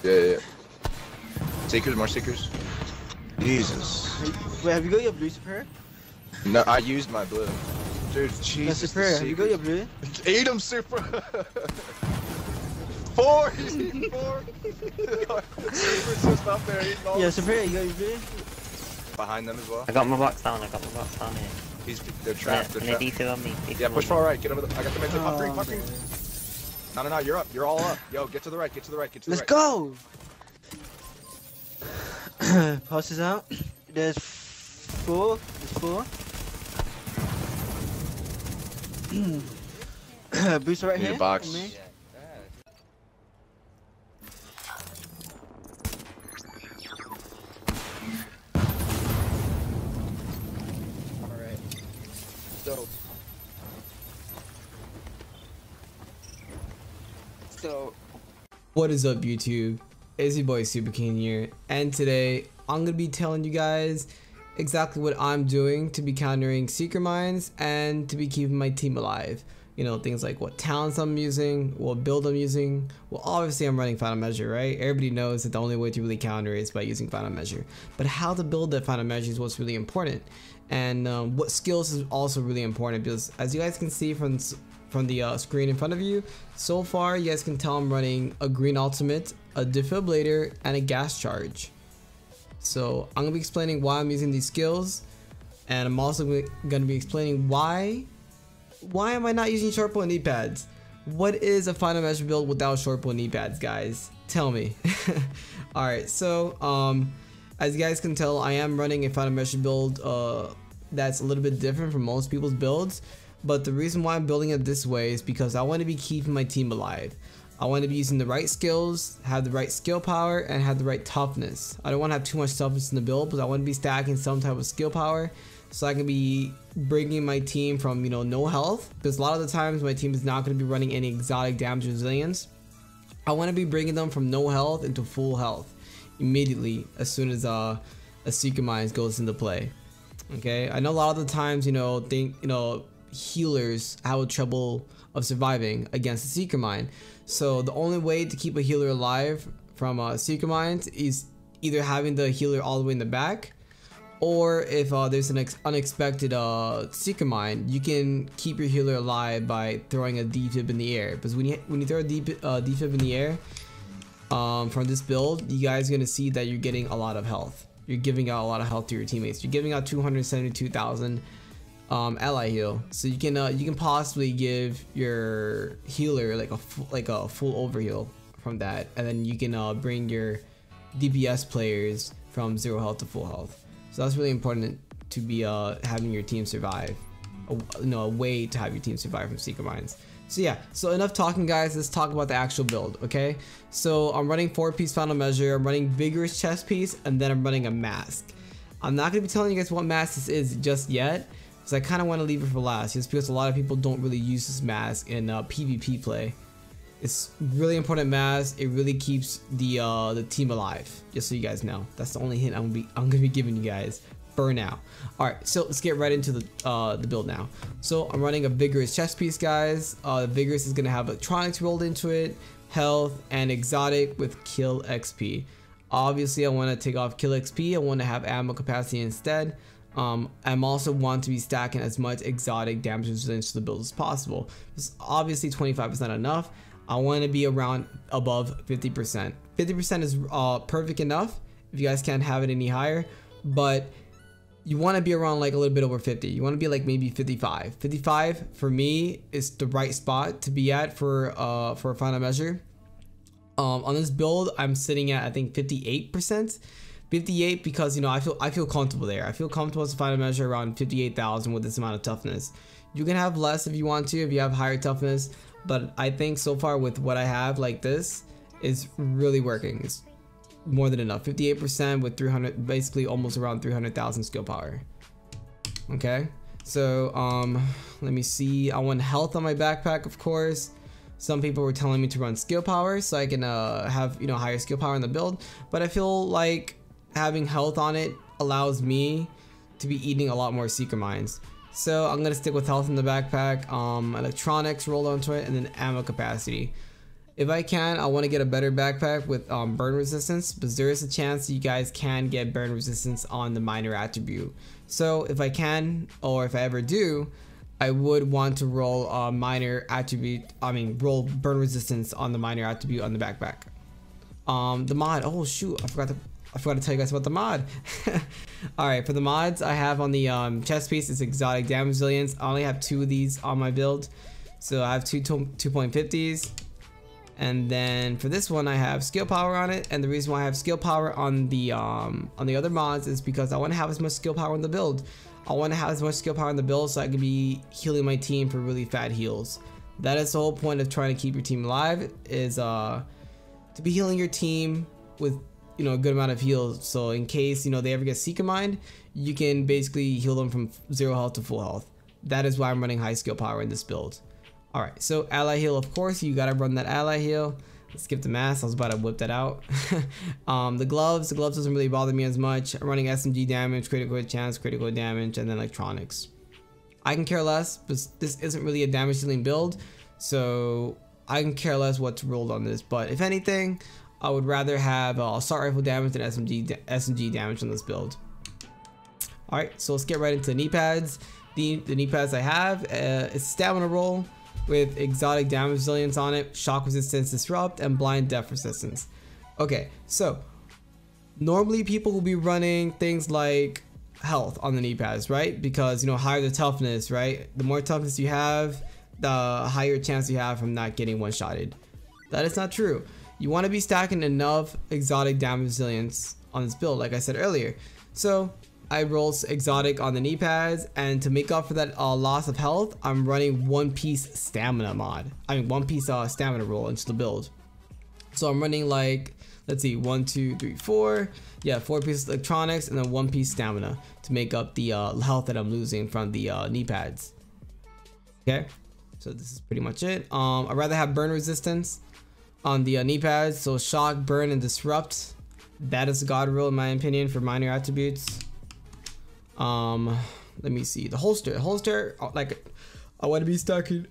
Yeah. Seekers, more seekers. Jesus. Wait, have you got your blue Super? No, I used my blue. Dude, Jesus. Super, have you got your blue? Eat him, Super. 4. He's eating 4. Super's just up there eating all. Yeah, Super, you got your blue? Behind them as well. I got my box down. They're here. They're trapped. They're trapped. Defib on me. Yeah, push far right. Get over the. I got the mid. Pop 3. No. You're up. You're all up. Yo, get to the right. Let's go. Passes out. There's 4. Booster right here. Box. Alright. So. What is up, YouTube? It's your boy SupraKing here, and today I'm gonna be telling you guys exactly what I'm doing to be countering secret mines and to be keeping my team alive. You know, things like what talents I'm using, what build I'm using. Well, obviously I'm running Final Measure, right? Everybody knows that the only way to really counter is by using Final Measure. But how to build that Final Measure is what's really important. And what skills is also really important, because as you guys can see from the screen in front of you, so far you guys can tell I'm running a green ultimate, a defibrillator, and a gas charge. So I'm gonna be explaining why I'm using these skills, and I'm also gonna be explaining why am I not using short pull knee pads? What is a Final Measure build without short pull knee pads, guys? Tell me. Alright, so as you guys can tell, I am running a Final Measure build that's a little bit different from most people's builds. But the reason why I'm building it this way is because I want to be keeping my team alive. I want to be using the right skills, have the right skill power, and have the right toughness. I don't want to have too much toughness in the build, but I want to be stacking some type of skill power so I can be bringing my team from, you know, no health, because a lot of the times my team is not going to be running any exotic damage resilience. I want to be bringing them from no health into full health immediately as soon as a Secret Mines goes into play. Okay, I know a lot of the times, healers have trouble of surviving against a Secret Mine. So the only way to keep a healer alive from Secret Mines is either having the healer all the way in the back, or if there's an unexpected Secret Mine, you can keep your healer alive by throwing a defib in the air. Because when you throw a defib in the air from this build, you guys are gonna see that you're getting a lot of health. You're giving out a lot of health to your teammates. You're giving out 272,000 ally heal, so you can possibly give your healer like a full overheal from that, and then you can bring your DPS players from 0 health to full health. So that's really important to be having your team survive. A way to have your team survive from Secret Mines. So yeah, so enough talking, guys. Let's talk about the actual build, okay? So I'm running 4-piece Final Measure, I'm running Vigorous Chest Piece, and then I'm running a mask. I'm not gonna be telling you guys what mask this is just yet, because I kind of want to leave it for last, just because a lot of people don't really use this mask in PvP play. It's really important mask. It really keeps the team alive. Just so you guys know, that's the only hint I'm gonna be giving you guys for now. All right, so let's get right into the build now. So I'm running a Vigorous Chest Piece, guys. Vigorous is gonna have electronics rolled into it, health, and exotic with kill XP. Obviously, I want to take off kill XP. I want to have ammo capacity instead. I'm also want to be stacking as much exotic damage resilience to the build as possible. It's obviously 25% enough. I want to be around above 50%. 50% is perfect enough if you guys can't have it any higher, but you want to be around like a little bit over 50. You want to be like maybe 55. 55 for me is the right spot to be at for a Final Measure. On this build, I'm sitting at I think 58%. 58 because I feel comfortable there. I feel comfortable as a Final Measure around 58,000 with this amount of toughness. You can have less if you want to, if you have higher toughness, but I think so far with what I have like this is really working. It's more than enough. 58% with 300, basically almost around 300,000 skill power. Okay, so let me see. I want health on my backpack, of course. Some people were telling me to run skill power so I can have higher skill power in the build, but I feel like having health on it allows me to be eating a lot more Secret Mines. So I'm gonna stick with health in the backpack, electronics rolled onto it, and then ammo capacity. If I can, I want to get a better backpack with burn resistance, but there is a chance you guys can get burn resistance on the minor attribute. So if I can, or if I ever do, I would want to roll minor attribute, roll burn resistance on the minor attribute on the backpack. The mod, oh shoot, I forgot to tell you guys about the mod. Alright, for the mods I have on the chest piece is exotic damage resilience. I only have 2 of these on my build. So I have 2.50s. And then for this one I have skill power on it, and the reason why I have skill power on the other mods is because I want to have as much skill power on the build. I want to have as much skill power on the build so I can be healing my team for really fat heals. That is the whole point of trying to keep your team alive, is to be healing your team with a good amount of heals, so in case they ever get Seeker Mind, you can basically heal them from 0 health to full health. That is why I'm running high skill power in this build. Alright, so ally heal, of course you gotta run that ally heal. Let's skip the mask, I was about to whip that out. The gloves doesn't really bother me as much. I'm running SMG damage, critical hit chance, critical damage, and then electronics. I can care less, but this isn't really a damage dealing build, so I can care less what's rolled on this. But if anything, I would rather have assault rifle damage than SMG damage on this build. Alright, so let's get right into the knee pads. The knee pads I have is stamina roll with exotic damage resilience on it, shock resistance, disrupt, and blind death resistance. Okay, so normally people will be running things like health on the knee pads, right? Because higher the toughness, right? The more toughness you have, the higher chance you have from not getting one-shotted. That is not true. You want to be stacking enough exotic damage resilience on this build, like I said earlier. So I roll exotic on the knee pads, and to make up for that loss of health, I'm running one piece stamina mod. One piece stamina roll into the build. So I'm running like, let's see, 1, 2, 3, 4. Yeah, 4 pieces of electronics and then 1 piece stamina to make up the health that I'm losing from the knee pads. Okay, so this is pretty much it. I'd rather have burn resistance on the knee pads, so shock, burn, and disrupt. That is the god rule in my opinion for minor attributes. Let me see the holster. Like, I want to be stacking.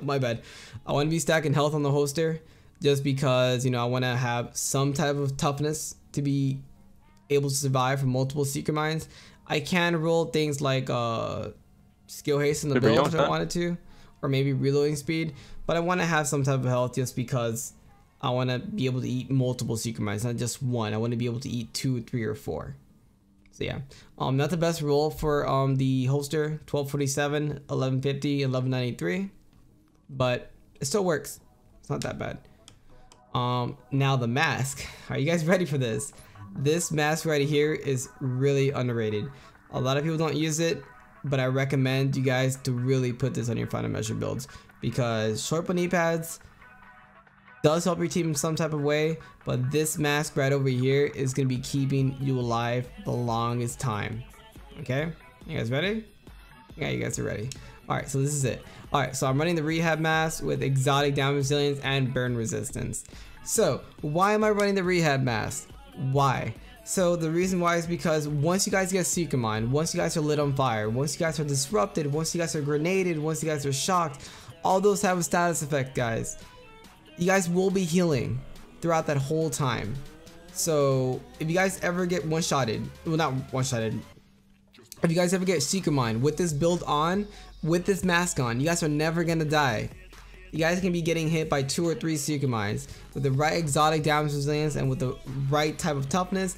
My bad. I want to be stacking health on the holster, just because I want to have some type of toughness to be able to survive from multiple Seeker Mines. I can roll things like skill haste in the build if I wanted to, or maybe reloading speed, but I want to have some type of health just because I want to be able to eat multiple Seeker Mines, not just one. I want to be able to eat 2, 3, or 4. So yeah, not the best roll for the holster, 1247, 1150, 1193, but it still works. It's not that bad. Now the mask. Are you guys ready for this? This mask right here is really underrated. A lot of people don't use it, but I recommend you guys to really put this on your final measure builds, because short knee pads does help your team in some type of way, but this mask right over here is going to be keeping you alive the longest time. Okay, you guys ready? Yeah, you guys are ready. Alright, so this is it. Alright, so I'm running the rehab mask with exotic damage resilience and burn resistance. So why am I running the rehab mask? Why? So the reason why is because once you guys get Seeker Mind, once you guys are lit on fire, once you guys are disrupted, once you guys are grenaded, once you guys are shocked, all those have a status effect, guys. You guys will be healing throughout that whole time. So if you guys ever get one-shotted, well, not one-shotted, if you guys ever get Seeker Mind with this build on, with this mask on, you guys are never gonna die. You guys can be getting hit by 2 or 3 Seeker Minds with the right exotic damage resilience and with the right type of toughness.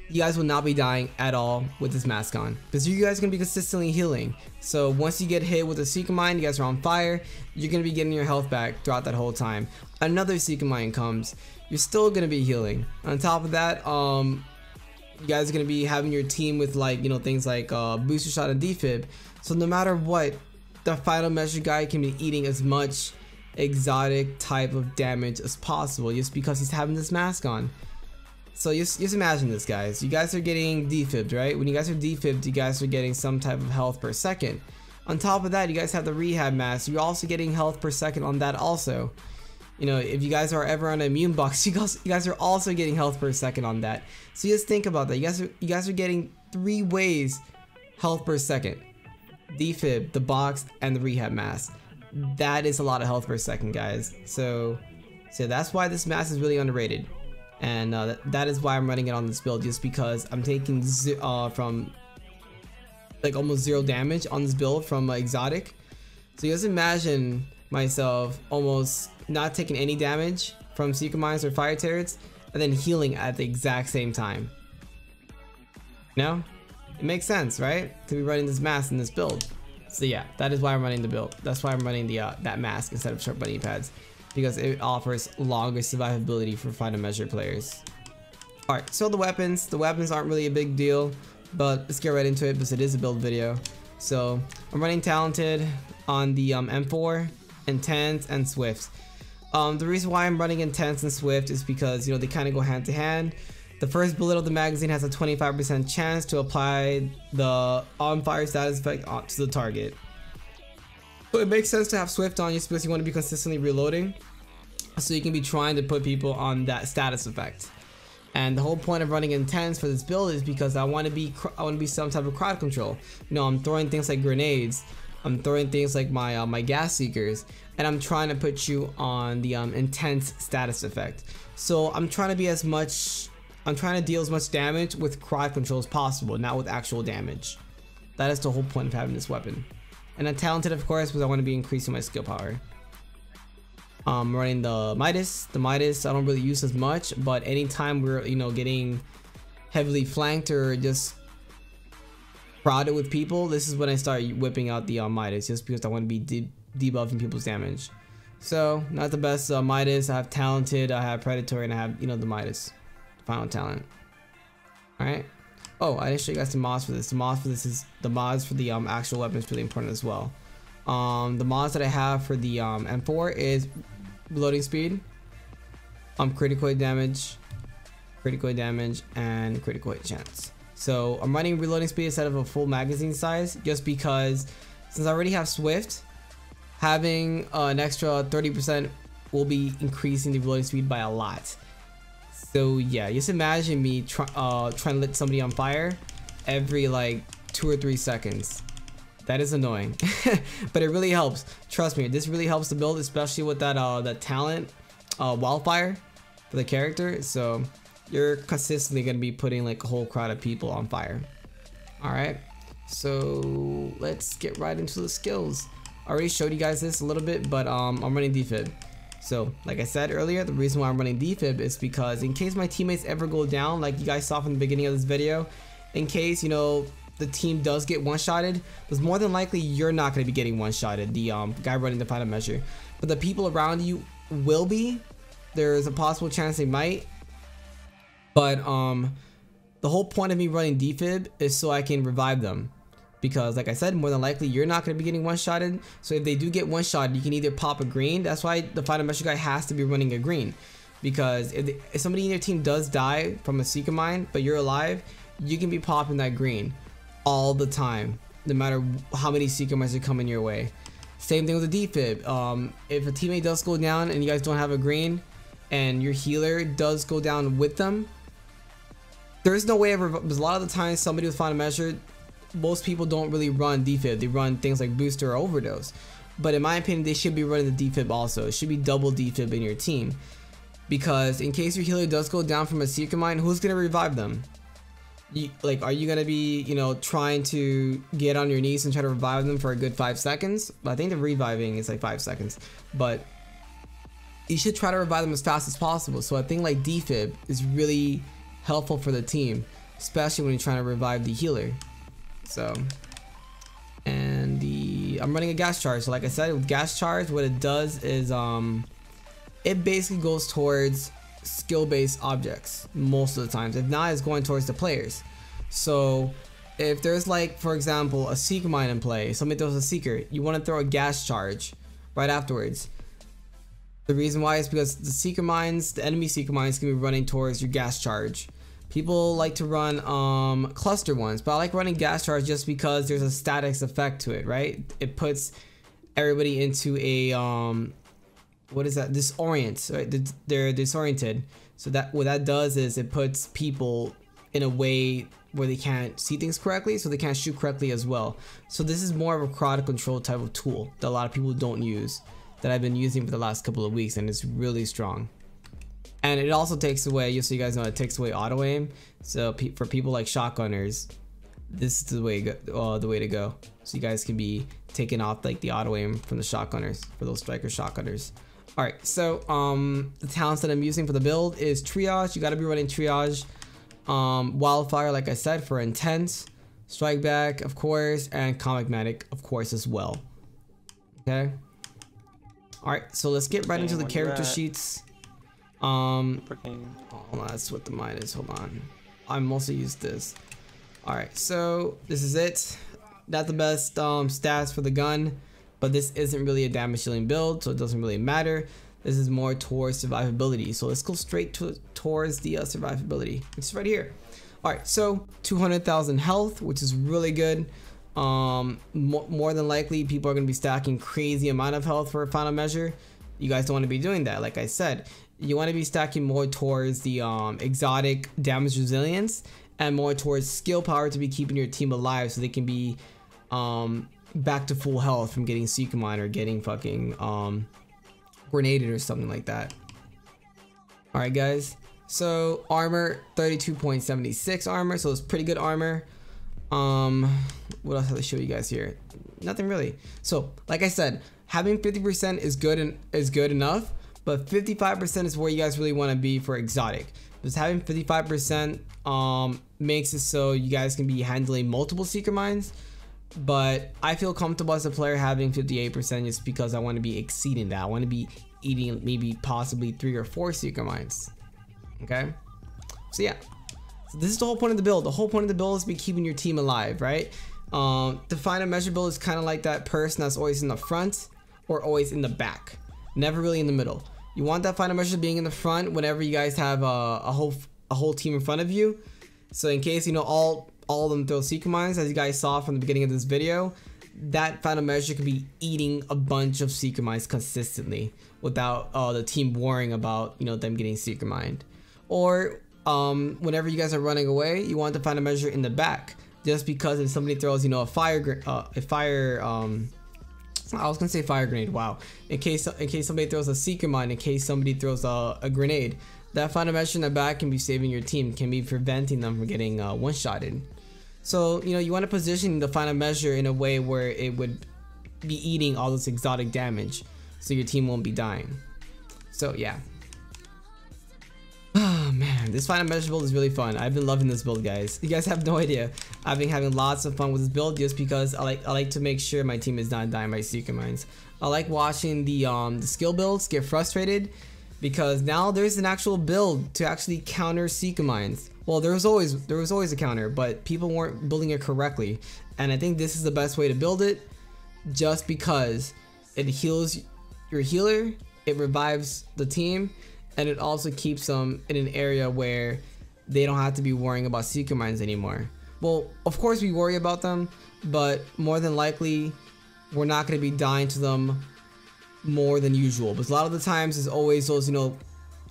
You guys will not be dying at all with this mask on, because you guys are gonna be consistently healing. So once you get hit with a Seeker Mind, you guys are on fire, you're gonna be getting your health back throughout that whole time. Another Seeker Mind comes, you're still gonna be healing. On top of that, you guys are gonna be having your team with things like booster shot and defib. So no matter what, the final measure guy can be eating as much exotic type of damage as possible just because he's having this mask on. So just imagine this, guys. You guys are getting defibbed, right? When you guys are defibbed, you guys are getting some type of health per second. On top of that, you guys have the rehab mask. You're also getting health per second on that also. If you guys are ever on an immune box, you guys are also getting health per second on that. So just think about that. You guys are getting 3 ways health per second: defib, the box, and the rehab mask. That is a lot of health per second, guys. So So that's why this mask is really underrated, and that is why I'm running it on this build, just because I'm taking from like almost 0 damage on this build from exotic. So you guys imagine myself almost not taking any damage from Secret Mines or Fire Turrets, and then healing at the exact same time. No? It makes sense, right? To be running this mask in this build. So yeah, that is why I'm running the build. That's why I'm running the that mask instead of short bunny pads, because it offers longer survivability for final measure players. Alright, so the weapons aren't really a big deal, but let's get right into it because it is a build video. So I'm running Talented on the M4, Intense, and Swift. The reason why I'm running Intense and Swift is because, you know, they kind of go hand to hand. The first bullet of the magazine has a 25% chance to apply the on fire status effect to the target. So it makes sense to have Swift on just because you want to be consistently reloading, so you can be trying to put people on that status effect. And the whole point of running Intense for this build is because I want to be some type of crowd control. You know, I'm throwing things like grenades, I'm throwing things like my my gas seekers, and I'm trying to put you on the Intense status effect. So I'm trying to deal as much damage with crowd control as possible, not with actual damage. That is the whole point of having this weapon. And then Talented, of course, because I want to be increasing my skill power. I'm running the Midas. The Midas I don't really use as much, but anytime we're, you know, getting heavily flanked or just crowded with people, this is when I start whipping out the Midas, just because I want to be debuffing people's damage. So not the best Midas. I have Talented, I have Predatory, and I have, you know, the Midas, final talent. All right. Oh, I didn't show you guys the mods for this. The mods for the actual weapon is really important as well. The mods that I have for the M4 is reloading speed, critical hit damage, and critical hit chance. So I'm running reloading speed instead of a full magazine size, just because since I already have Swift, having an extra 30% will be increasing the reloading speed by a lot. So yeah, just imagine me trying to lit somebody on fire every like 2 or 3 seconds. That is annoying, but it really helps. Trust me, this really helps the build, especially with that talent, wildfire for the character. So you're consistently gonna be putting like a whole crowd of people on fire. All right, so let's get right into the skills. I already showed you guys this a little bit, but I'm running defib. So like I said earlier, the reason why I'm running defib is because in case my teammates ever go down, like you guys saw from the beginning of this video, in case, you know, the team does get one-shotted, because more than likely you're not going to be getting one-shotted, the guy running the final measure, but the people around you will be. There's a possible chance they might, but the whole point of me running defib is so I can revive them, because like I said, more than likely you're not going to be getting one-shotted. So if they do get one-shotted, you can either pop a green. That's why the final measure guy has to be running a green, because if somebody in your team does die from a Seeker Mine but you're alive, you can be popping that green all the time, no matter how many Seeker Mines are coming your way. Same thing with the defib. If a teammate does go down and you guys don't have a green and your healer does go down with them, there's no way ever, because a lot of the times somebody with final measure, most people don't really run defib. They run things like booster or overdose, but in my opinion they should be running the defib also. It should be double defib in your team, because in case your healer does go down from a Seeker Mine, who's gonna revive them? Are you gonna be, you know, trying to get on your knees and try to revive them for a good 5 seconds? I think the reviving is like 5 seconds, but you should try to revive them as fast as possible. So I think like defib is really helpful for the team, especially when you're trying to revive the healer. So, and I'm running a gas charge. So like I said, with gas charge, what it does is it basically goes towards skill-based objects most of the times. If not, it's going towards the players. So if there's, like, for example, a Seeker Mine in play, somebody throws a Seeker, you want to throw a gas charge right afterwards. The reason why is because the Seeker Mines, the enemy Seeker Mines, can be running towards your gas charge. People like to run cluster ones, but I like running gas charge just because there's a statics effect to it, right? It puts everybody into a what is that? Disorient, right? They're disoriented. So that what that does is it puts people in a way where they can't see things correctly, so they can't shoot correctly as well. So this is more of a crowd control type of tool that a lot of people don't use. that I've been using for the last couple of weeks, and it's really strong. And it also takes away, just so you guys know, it takes away auto aim. So for people like shotgunners, this is the way to go. So you guys can be taking off like the auto aim from the shotgunners, for those striker shotgunners. All right, so the talents that I'm using for the build is triage. You got to be running triage, wildfire, like I said, for intense, strike back, of course, and comic medic, of course, as well. Okay. All right, so let's get right into the character sheets. Hold on, that's what the mine is. Hold on, I mostly use this. All right, so this is it. Not the best stats for the gun, but this isn't really a damage dealing build, so it doesn't really matter. This is more towards survivability. So let's go straight towards the survivability. It's right here. All right, so 200,000 health, which is really good. More than likely, people are going to be stacking crazy amount of health for a final measure. You guys don't want to be doing that. Like I said, you want to be stacking more towards the exotic damage resilience and more towards skill power to be keeping your team alive, so they can be back to full health from getting Seeker Mine or getting fucking grenaded or something like that. All right, guys. So armor, 32.76 armor, so it's pretty good armor. What else have to show you guys here? Nothing really. So like I said, having 50% is good and is good enough, but 55% is where you guys really want to be for exotic. Because having 55% makes it so you guys can be handling multiple Seeker Mines, but I feel comfortable as a player having 58% just because I want to be exceeding that. I want to be eating maybe possibly 3 or 4 Seeker Mines. Okay, so yeah, so this is the whole point of the build. The whole point of the build is to be keeping your team alive, right? The final measure build is kind of like that person that's always in the front or always in the back, never really in the middle. You want that final measure being in the front whenever you guys have a whole team in front of you. So in case, you know, all of them throw Seeker Mines, as you guys saw from the beginning of this video, that final measure could be eating a bunch of Seeker Mines consistently without the team worrying about, you know, them getting Seeker Mined. Or whenever you guys are running away, you want to find a measure in the back, just because if somebody throws, you know, I was gonna say fire grenade. Wow. In case somebody throws a Seeker Mine, in case somebody throws a grenade, that final measure in the back can be saving your team, can be preventing them from getting one-shotted. So, you know, you want to position the final measure in a way where it would be eating all this exotic damage, so your team won't be dying. So yeah. Oh man, this final measure build is really fun. I've been loving this build, guys. You guys have no idea. I've been having lots of fun with this build just because I like to make sure my team is not dying by Seeker Mines. I like watching the skill builds get frustrated, because now there's an actual build to actually counter Seeker Mines. Well, there was always a counter, but people weren't building it correctly. And I think this is the best way to build it, just because it heals your healer, it revives the team, and it also keeps them in an area where they don't have to be worrying about Seeker Mines anymore. Well, of course we worry about them, but more than likely we're not going to be dying to them more than usual. Because a lot of the times there's always those, you know,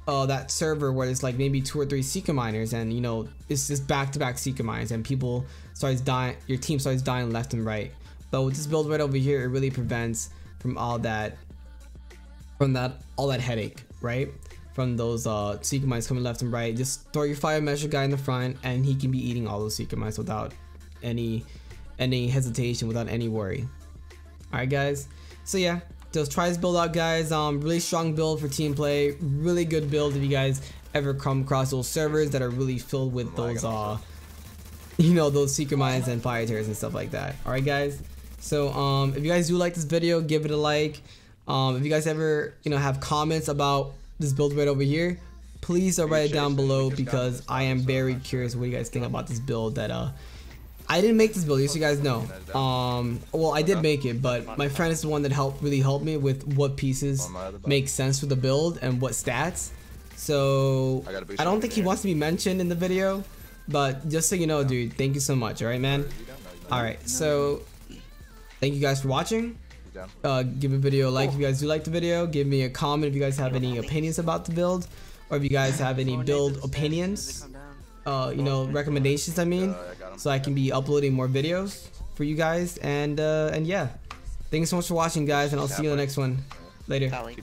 that server where it's like maybe 2 or 3 Seeker Miners, and you know, it's just back-to-back Seeker Mines, and people starts dying, your team starts dying left and right. But with this build right over here, it really prevents from all that headache, right? From those Seeker Mines coming left and right. Just throw your fire measure guy in the front, and he can be eating all those Seeker Mines without any hesitation, without any worry. All right, guys. So yeah, just try this build out, guys. Really strong build for team play. Really good build if you guys ever come across those servers that are really filled with those you know, those Seeker Mines and fire tears and stuff like that. All right, guys. So if you guys do like this video, give it a like. If you guys ever, you know, have comments about this build right over here, please write it down below, because I am very curious what you guys think about this build. That I didn't make this build, just so you guys know. Well, I did make it, but my friend is the one that really helped me with what pieces make sense for the build and what stats. So I don't think he wants to be mentioned in the video, but just so you know, dude, thank you so much. All right, man. All right, so thank you guys for watching. Give a video a like if you guys do like the video. Give me a comment if you guys have any opinions about the build, or if you guys have any build opinions, you know, recommendations, I mean, so I can be uploading more videos for you guys. And yeah, thanks so much for watching, guys, and I'll see you in the next one. Later. Tally.